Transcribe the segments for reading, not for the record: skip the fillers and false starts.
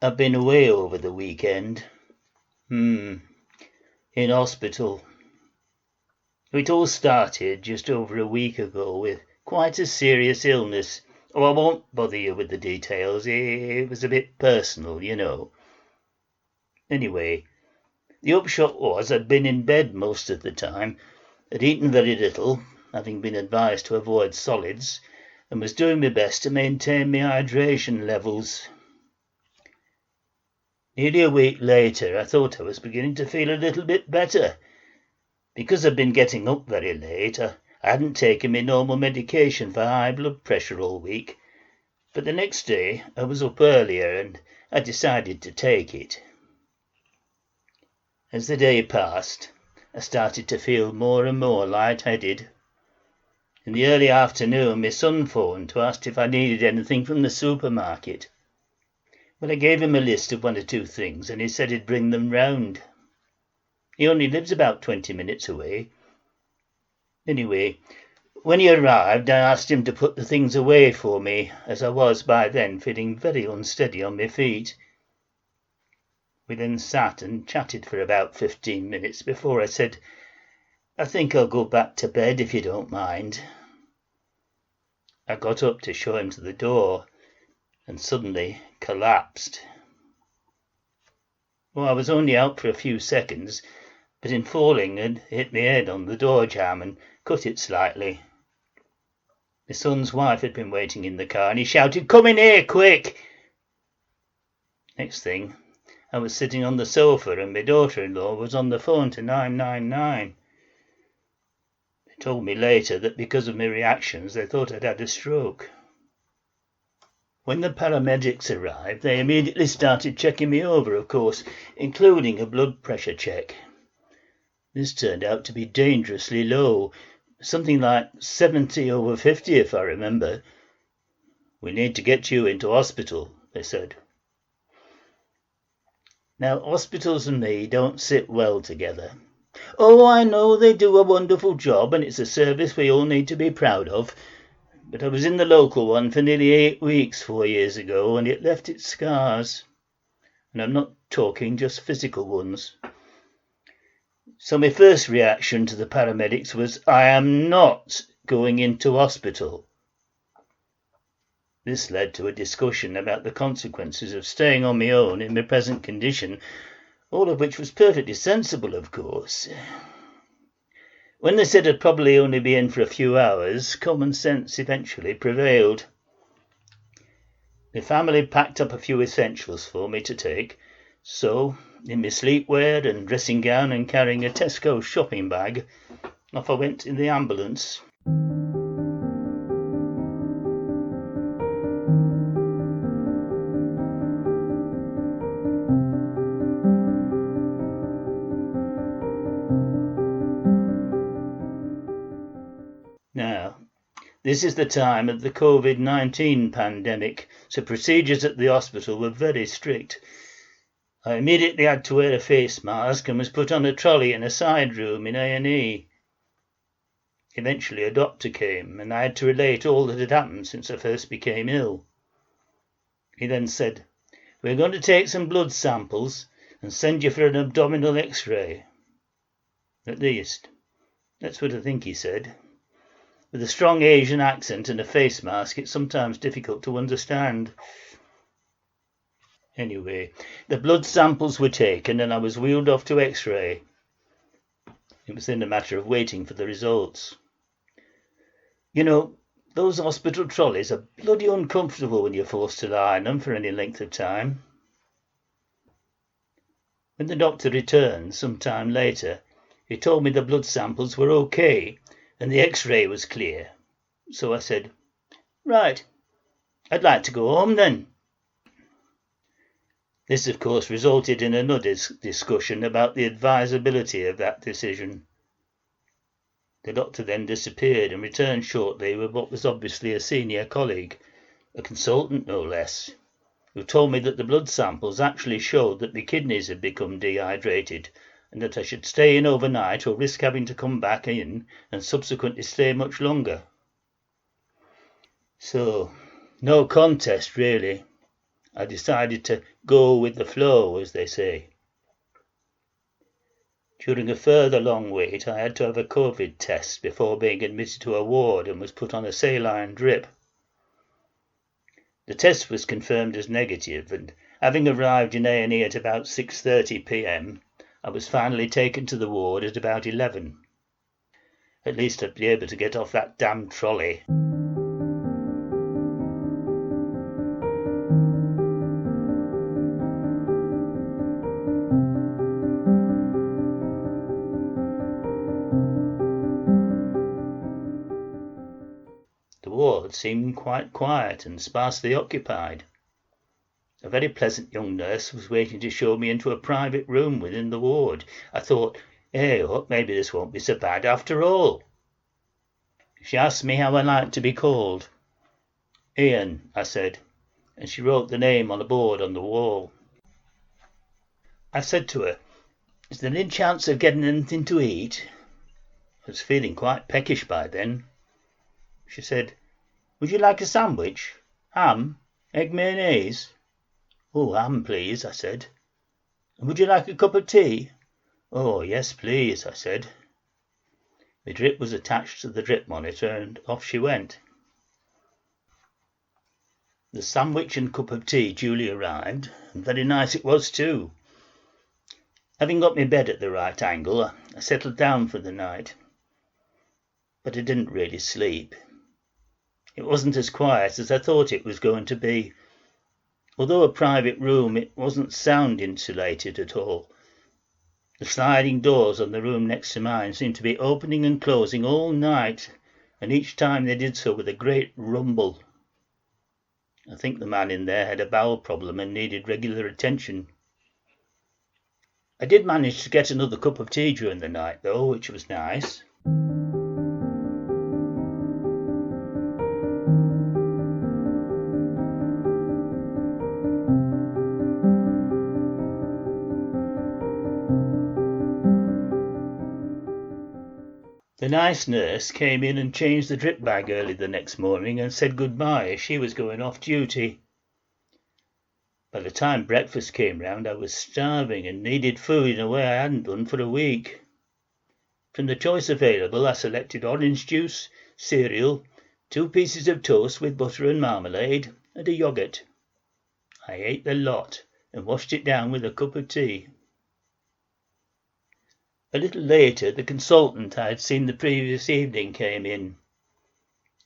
I've been away over the weekend. In hospital. It all started just over a week ago with quite a serious illness. Oh, I won't bother you with the details. It was a bit personal, you know. Anyway, the upshot was I'd been in bed most of the time, had eaten very little, having been advised to avoid solids, and was doing my best to maintain my hydration levels. Nearly a week later, I thought I was beginning to feel a little bit better. Because I'd been getting up very late, I hadn't taken my normal medication for high blood pressure all week. But the next day, I was up earlier and I decided to take it. As the day passed, I started to feel more and more lightheaded. In the early afternoon, my son phoned to ask if I needed anything from the supermarket. Well, I gave him a list of 1 or 2 things, and he said he'd bring them round. He only lives about 20 minutes away. Anyway, when he arrived, I asked him to put the things away for me, as I was by then feeling very unsteady on my feet. We then sat and chatted for about 15 minutes before I said, "I think I'll go back to bed if you don't mind." I got up to show him to the door and suddenly collapsed. Well, I was only out for a few seconds, but in falling had hit my head on the door jamb and cut it slightly. My son's wife had been waiting in the car and he shouted, "Come in here, quick!" Next thing, I was sitting on the sofa and my daughter-in-law was on the phone to 999. They told me later that because of my reactions they thought I'd had a stroke. When the paramedics arrived, they immediately started checking me over, of course, including a blood pressure check. This turned out to be dangerously low, something like 70/50 if I remember. "We need to get you into hospital," they said. Now, hospitals and me don't sit well together. Oh, I know they do a wonderful job and it's a service we all need to be proud of. But I was in the local one for nearly 8 weeks 4 years ago, and it left its scars. And I'm not talking just physical ones. So my first reaction to the paramedics was, I am not going into hospital. This led to a discussion about the consequences of staying on my own in my present condition, all of which was perfectly sensible, of course. When they said I'd probably only be in for a few hours, common sense eventually prevailed. The family packed up a few essentials for me to take, so, in my sleepwear and dressing gown and carrying a Tesco shopping bag, off I went in the ambulance. Now, this is the time of the COVID-19 pandemic, so procedures at the hospital were very strict. I immediately had to wear a face mask and was put on a trolley in a side room in A&E. Eventually a doctor came and I had to relate all that had happened since I first became ill. He then said, "We're going to take some blood samples and send you for an abdominal X-ray." At least, that's what I think he said. With a strong Asian accent and a face mask, it's sometimes difficult to understand. Anyway, the blood samples were taken and I was wheeled off to X-ray. It was then a matter of waiting for the results. You know, those hospital trolleys are bloody uncomfortable when you're forced to lie in them for any length of time. When the doctor returned some time later, he told me the blood samples were okay and the X-ray was clear. So I said, "Right, I'd like to go home then." This, of course, resulted in another discussion about the advisability of that decision. The doctor then disappeared and returned shortly with what was obviously a senior colleague, a consultant no less, who told me that the blood samples actually showed that my kidneys had become dehydrated and that I should stay in overnight or risk having to come back in and subsequently stay much longer. So, no contest really. I decided to go with the flow, as they say. During a further long wait, I had to have a COVID test before being admitted to a ward and was put on a saline drip. The test was confirmed as negative, and having arrived in A&E at about 6:30 p.m, I was finally taken to the ward at about 11. At least I'd be able to get off that damn trolley. The ward seemed quite quiet and sparsely occupied. A very pleasant young nurse was waiting to show me into a private room within the ward. I thought, hey, maybe this won't be so bad after all. She asked me how I liked to be called. Ian, I said, and she wrote the name on a board on the wall. I said to her, is there any chance of getting anything to eat? I was feeling quite peckish by then. She said, would you like a sandwich? Ham? Egg mayonnaise? Oh, ham, please, I said. And would you like a cup of tea? Oh, yes, please, I said. The drip was attached to the drip monitor, and off she went. The sandwich and cup of tea duly arrived, and very nice it was too. Having got my bed at the right angle, I settled down for the night. But I didn't really sleep. It wasn't as quiet as I thought it was going to be. Although a private room, it wasn't sound insulated at all. The sliding doors on the room next to mine seemed to be opening and closing all night, and each time they did so with a great rumble. I think the man in there had a bowel problem and needed regular attention. I did manage to get another cup of tea during the night, though, which was nice. The nice nurse came in and changed the drip bag early the next morning and said goodbye as she was going off duty. By the time breakfast came round, I was starving and needed food in a way I hadn't done for a week. From the choice available, I selected orange juice, cereal, 2 pieces of toast with butter and marmalade, and a yoghurt. I ate the lot and washed it down with a cup of tea. A little later, the consultant I had seen the previous evening came in.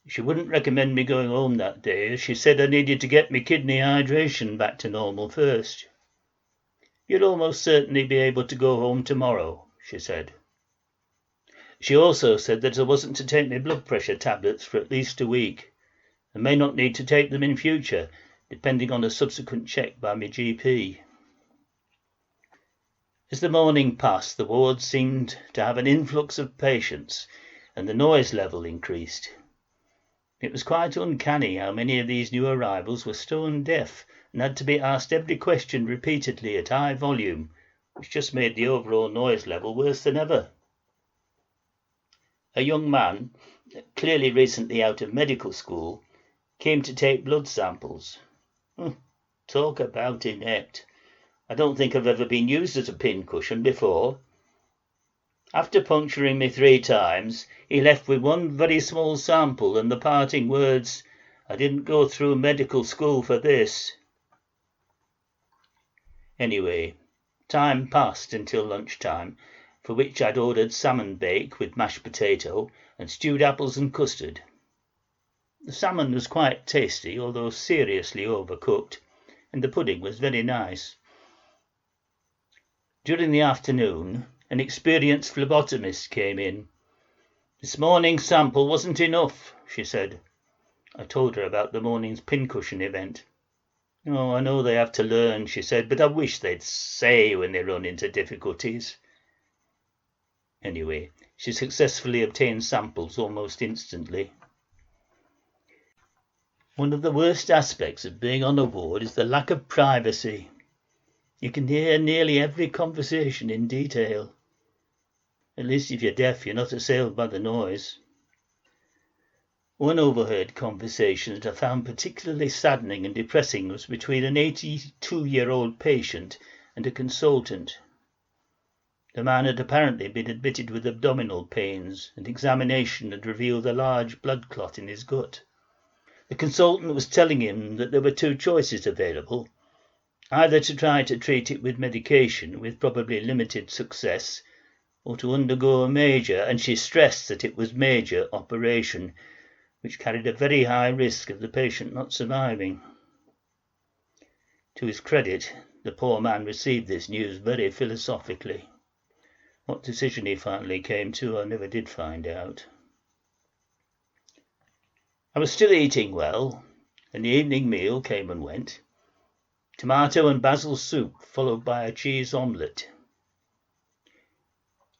She wouldn't recommend me going home that day, as she said I needed to get my kidney hydration back to normal first. You'll almost certainly be able to go home tomorrow, she said. She also said that I wasn't to take my blood pressure tablets for at least a week, and may not need to take them in future, depending on a subsequent check by my GP. As the morning passed, the ward seemed to have an influx of patients, and the noise level increased. It was quite uncanny how many of these new arrivals were stone deaf and had to be asked every question repeatedly at high volume, which just made the overall noise level worse than ever. A young man, clearly recently out of medical school, came to take blood samples. Talk about inept. I don't think I've ever been used as a pincushion before. After puncturing me 3 times, he left with one very small sample and the parting words, I didn't go through medical school for this. Anyway, time passed until lunchtime, for which I'd ordered salmon bake with mashed potato and stewed apples and custard. The salmon was quite tasty, although seriously overcooked, and the pudding was very nice. During the afternoon, an experienced phlebotomist came in. This morning's sample wasn't enough, she said. I told her about the morning's pincushion event. Oh, I know they have to learn, she said, but I wish they'd say when they run into difficulties. Anyway, she successfully obtained samples almost instantly. One of the worst aspects of being on a ward is the lack of privacy. You can hear nearly every conversation in detail. At least if you're deaf, you're not assailed by the noise. One overheard conversation that I found particularly saddening and depressing was between an 82-year-old patient and a consultant. The man had apparently been admitted with abdominal pains, and examination had revealed a large blood clot in his gut. The consultant was telling him that there were two choices available: either to try to treat it with medication with probably limited success, or to undergo a major, and she stressed that it was major, operation, which carried a very high risk of the patient not surviving. To his credit, the poor man received this news very philosophically. What decision he finally came to, I never did find out. I was still eating well, and the evening meal came and went. Tomato and basil soup, followed by a cheese omelette.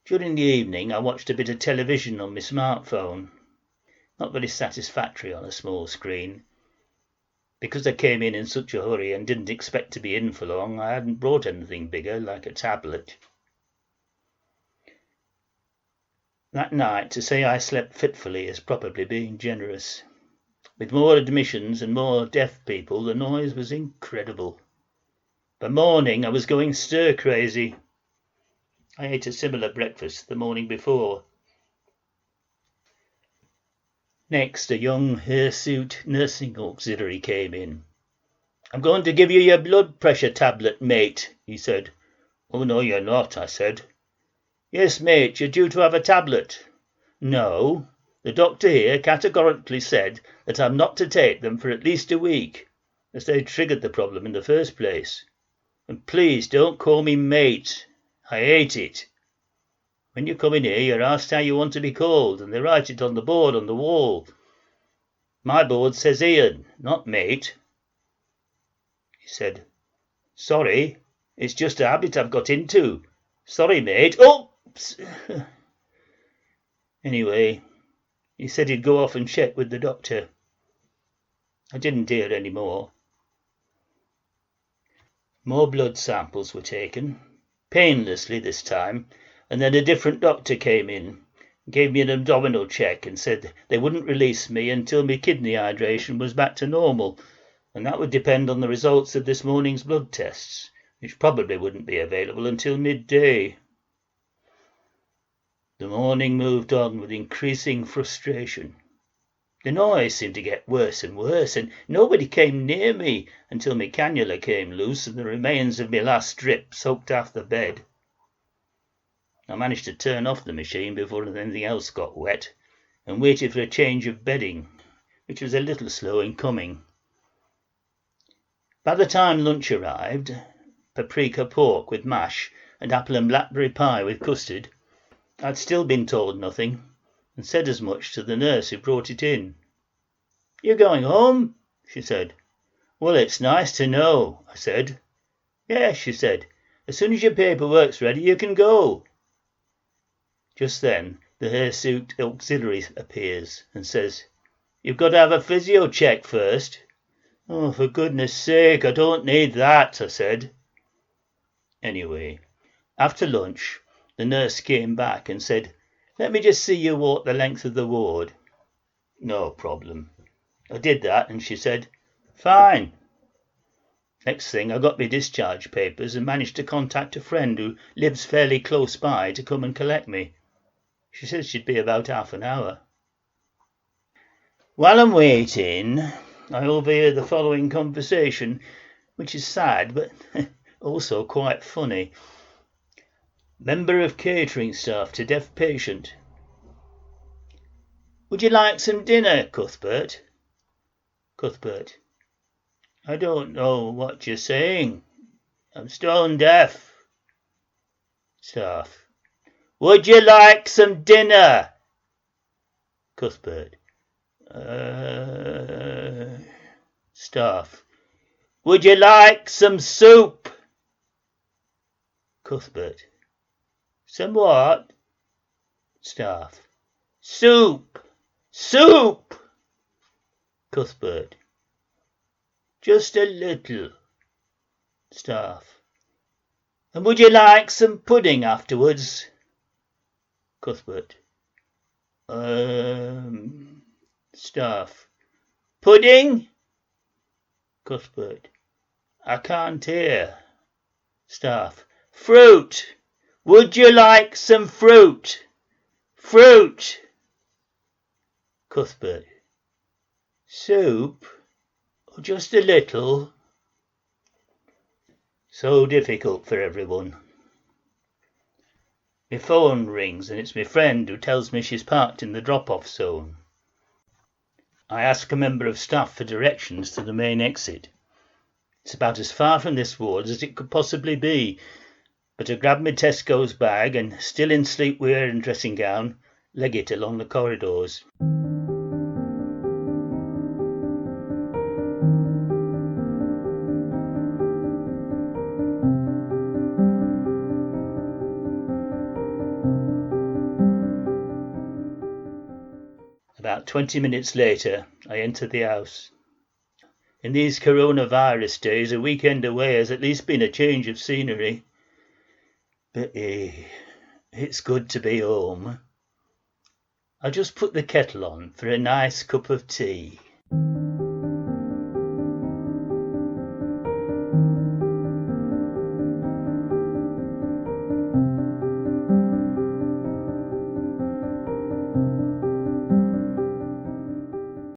During the evening, I watched a bit of television on my smartphone. Not very satisfactory on a small screen. Because I came in such a hurry and didn't expect to be in for long, I hadn't brought anything bigger, like a tablet. That night, to say I slept fitfully is probably being generous. With more admissions and more deaf people, the noise was incredible. By morning, I was going stir-crazy. I ate a similar breakfast the morning before. Next, a young hirsute nursing auxiliary came in. "I'm going to give you your blood pressure tablet, mate," he said. "Oh, no, you're not," I said. "Yes, mate, you're due to have a tablet." "No, the doctor here categorically said that I'm not to take them for at least a week, as they triggered the problem in the first place. And please don't call me mate. I hate it. When you come in here, you're asked how you want to be called, and they write it on the board on the wall. My board says Ian, not mate." He said, "Sorry, it's just a habit I've got into. Sorry, mate. Oops!" Anyway, he said he'd go off and check with the doctor. I didn't hear any more. More blood samples were taken, painlessly this time, and then a different doctor came in, gave me an abdominal check and said they wouldn't release me until my kidney hydration was back to normal, and that would depend on the results of this morning's blood tests, which probably wouldn't be available until midday. The morning moved on with increasing frustration. The noise seemed to get worse and worse, and nobody came near me until my cannula came loose and the remains of my last drip soaked half the bed. I managed to turn off the machine before anything else got wet, and waited for a change of bedding, which was a little slow in coming. By the time lunch arrived, paprika pork with mash and apple and blackberry pie with custard, I'd still been told nothing, and said as much to the nurse who brought it in. "You're going home?" she said. "Well, it's nice to know," I said. "Yes," she said. "As soon as your paperwork's ready, you can go." Just then, the hirsute auxiliary appears and says, "You've got to have a physio check first." "Oh, for goodness sake, I don't need that," I said. Anyway, after lunch, the nurse came back and said, "Let me just see you walk the length of the ward." No problem. I did that, and she said, "Fine." Next thing, I got my discharge papers and managed to contact a friend who lives fairly close by to come and collect me. She said she'd be about half an hour. While I'm waiting, I overhear the following conversation, which is sad, but also quite funny. Member of catering staff to deaf patient. "Would you like some dinner, Cuthbert?" Cuthbert: "I don't know what you're saying. I'm stone deaf." Staff: "Would you like some dinner?" Cuthbert: Staff: "Would you like some soup?" Cuthbert: "Some what?" Staff: "Soup! Soup!" Cuthbert: "Just a little." Staff: "And would you like some pudding afterwards?" Cuthbert: Staff. Pudding? Cuthbert. I can't hear. Staff. Fruit! Would you like some fruit? Fruit! Cuthbert. Soup? Or just a little? So difficult for everyone. My phone rings and it's my friend who tells me she's parked in the drop-off zone. I ask a member of staff for directions to the main exit. It's about as far from this ward as it could possibly be, but I grab my Tesco's bag and, still in sleepwear and dressing gown, leg it along the corridors. About 20 minutes later, I enter the house. In these coronavirus days, a weekend away has at least been a change of scenery. But it's good to be home. I just put the kettle on for a nice cup of tea.